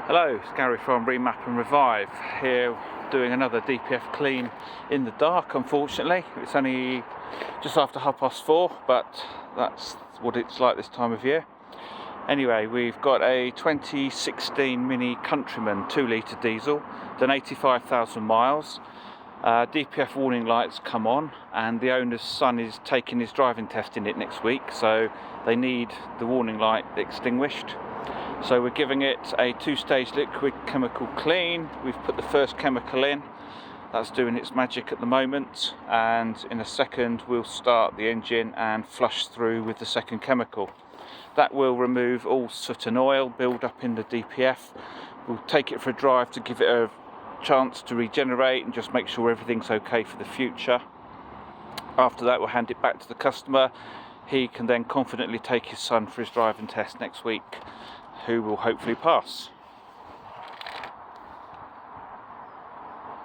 Hello, it's Gary from Remap and Revive here, doing another DPF clean in the dark. Unfortunately, it's only just after 4:30, but that's what it's like this time of year. Anyway, we've got a 2016 Mini Countryman 2-litre diesel, done 85,000 miles. DPF warning lights come on, and the owner's son is taking his driving test in it next week, so they need the warning light extinguished. So we're giving it a 2-stage liquid chemical clean. We've put the first chemical in, that's doing its magic at the moment, and in a second we'll start the engine and flush through with the second chemical. That will remove all soot and oil build up in the DPF. We'll take it for a drive to give it a chance to regenerate and just make sure everything's okay for the future. After that, we'll hand it back to the customer. He can then confidently take his son for his driving test next week, who will hopefully pass.